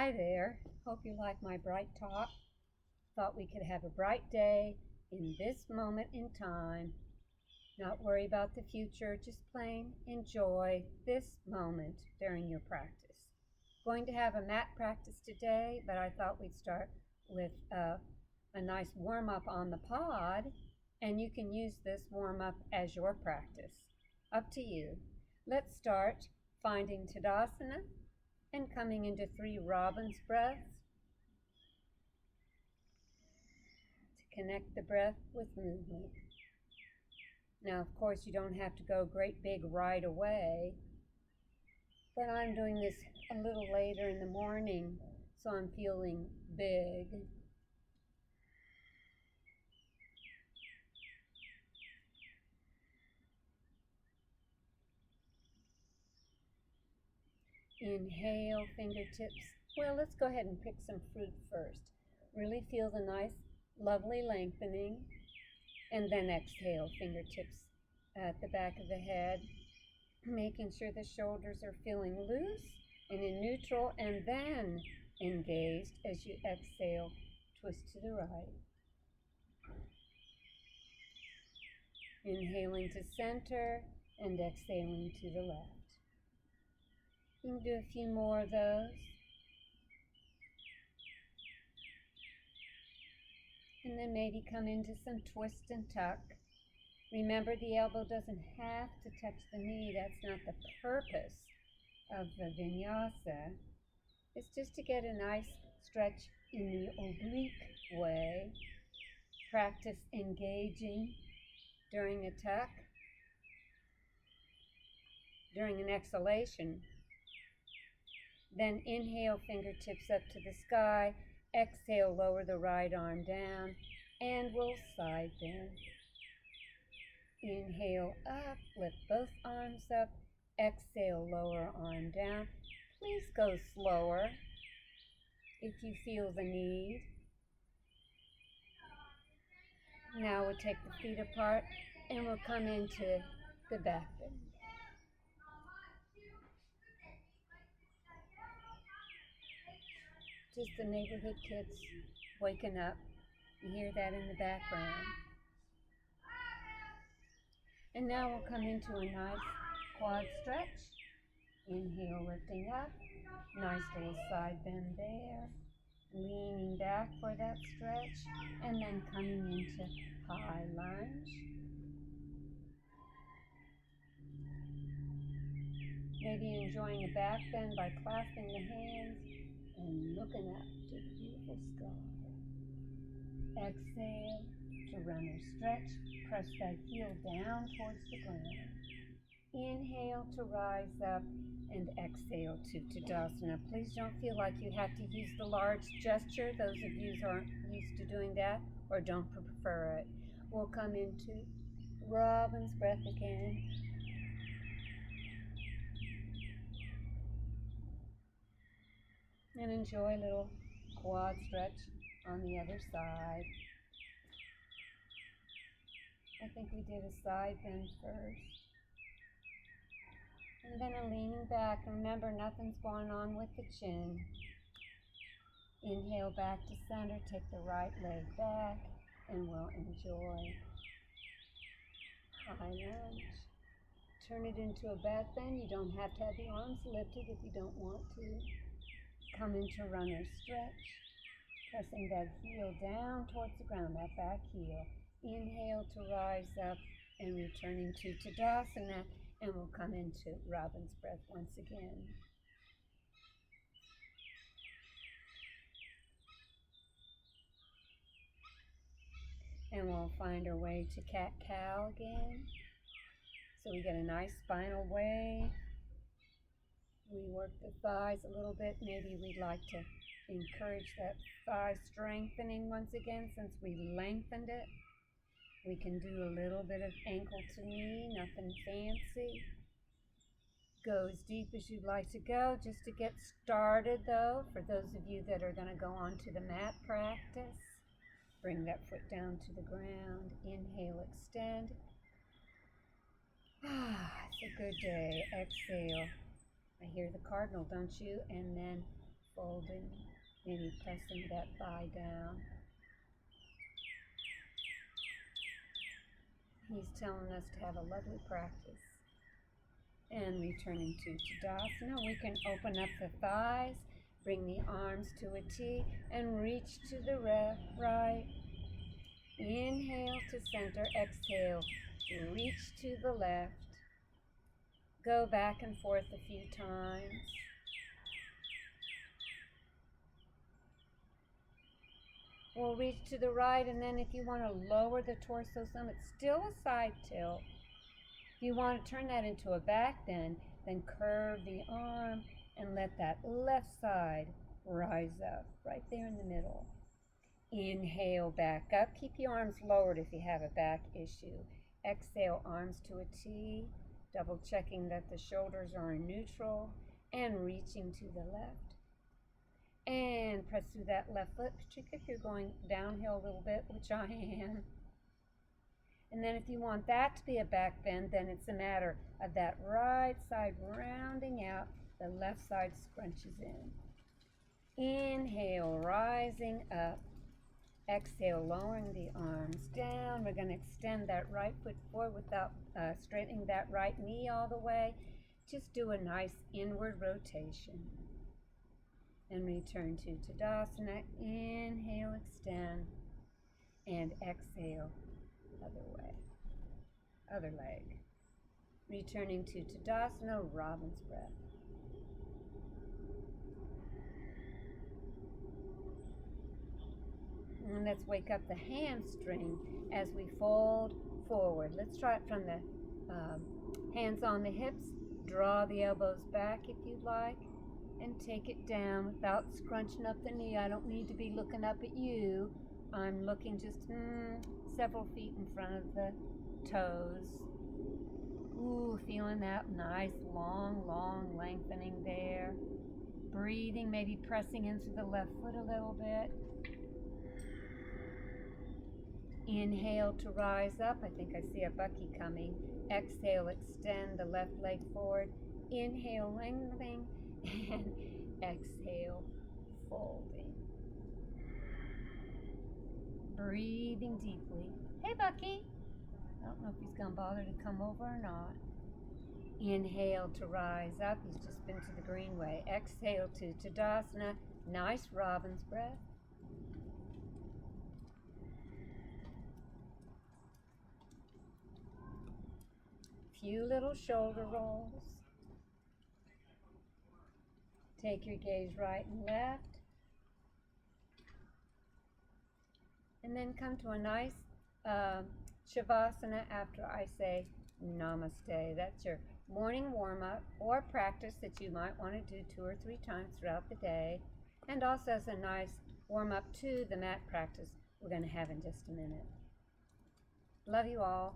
Hi there. Hope you like my bright talk. Thought we could have a bright day in this moment in time. Not worry about the future, just plain enjoy this moment during your practice. Going to have a mat practice today, but I thought we'd start with a nice warm up on the pod, and you can use this warm up as your practice. Up to you. Let's start finding Tadasana and coming into 3 robin's breaths to connect the breath with movement. Now, of course, you don't have to go great big right away, but I'm doing this a little later in the morning, so I'm feeling big. Inhale, fingertips. Well, let's go ahead and pick some fruit first. Really feel the nice, lovely lengthening. And then exhale, fingertips at the back of the head, making sure the shoulders are feeling loose and in neutral, and then engaged as you exhale, twist to the right. Inhaling to center and exhaling to the left. You can do a few more of those. And then maybe come into some twist and tuck. Remember, the elbow doesn't have to touch the knee. That's not the purpose of the vinyasa. It's just to get a nice stretch in the oblique way. Practice engaging during a tuck. During an exhalation, then inhale, fingertips up to the sky. Exhale, lower the right arm down, and we'll side bend. Inhale up, lift both arms up. Exhale, lower arm down. Please go slower if you feel the need. Now we'll take the feet apart and we'll come into the back bend. Just the neighborhood kids waking up. You hear that in the background. And now we'll come into a nice quad stretch. Inhale, lifting up. Nice little side bend there. Leaning back for that stretch. And then coming into high lunge. Maybe enjoying a back bend by clasping the hands and looking up to the beautiful sky. Exhale to runner's stretch. Press that heel down towards the ground. Inhale to rise up and exhale to Tadasana. Please don't feel like you have to use the large gesture. Those of you who aren't used to doing that or don't prefer it. We'll come into robin's breath again. And enjoy a little quad stretch on the other side. I think we did a side bend first. And then a leaning back. Remember, nothing's going on with the chin. Inhale back to center. Take the right leg back. And we'll enjoy high lunge. Turn it into a back bend. You don't have to have the arms lifted if you don't want to. Come into runner's stretch, pressing that heel down towards the ground, that back heel. Inhale to rise up and returning to Tadasana, and we'll come into robin's breath once again. And we'll find our way to cat-cow again. So we get a nice spinal wave. We work the thighs a little bit. Maybe we'd like to encourage that thigh strengthening once again since we lengthened it. We can do a little bit of ankle to knee, nothing fancy. Go as deep as you'd like to go. Just to get started though, for those of you that are going to go on to the mat practice, bring that foot down to the ground. Inhale, extend. It's a good day. Exhale. I hear the cardinal, don't you? And then folding, maybe pressing that thigh down. He's telling us to have a lovely practice. And returning to Tadasana, we can open up the thighs, bring the arms to a T, and reach to the right. Inhale to center, exhale, reach to the left. Go back and forth a few times. We'll reach to the right, and then if you want to lower the torso some, it's still a side tilt. If you want to turn that into a back bend, then curve the arm and let that left side rise up, right there in the middle. Inhale, back up. Keep your arms lowered if you have a back issue. Exhale, arms to a T, double checking that the shoulders are in neutral, and reaching to the left. And press through that left foot, particularly if you're going downhill a little bit, which I am. And then if you want that to be a back bend, then it's a matter of that right side rounding out, the left side scrunches in. Inhale, rising up. Exhale, lowering the arms down. We're going to extend that right foot forward without straightening that right knee all the way. Just do a nice inward rotation. And return to Tadasana. Inhale, extend. And exhale, other way. Other leg. Returning to Tadasana, Robin's breath. And let's wake up the hamstring as we fold forward. Let's try it from the hands on the hips. Draw the elbows back if you'd like. And take it down without scrunching up the knee. I don't need to be looking up at you. I'm looking just several feet in front of the toes. Ooh, feeling that nice long lengthening there. Breathing, maybe pressing into the left foot a little bit. Inhale to rise up. I think I see a Bucky coming. Exhale, extend the left leg forward. Inhale, lengthening. And exhale, folding. Breathing deeply. Hey, Bucky. I don't know if he's going to bother to come over or not. Inhale to rise up. He's just been to the greenway. Exhale to Tadasana. Nice Robin's breath. Few little shoulder rolls. Take your gaze right and left. And then come to a nice Shavasana after I say Namaste. That's your morning warm-up or practice that you might want to do 2 or 3 times throughout the day. And also as a nice warm-up to the mat practice we're going to have in just a minute. Love you all.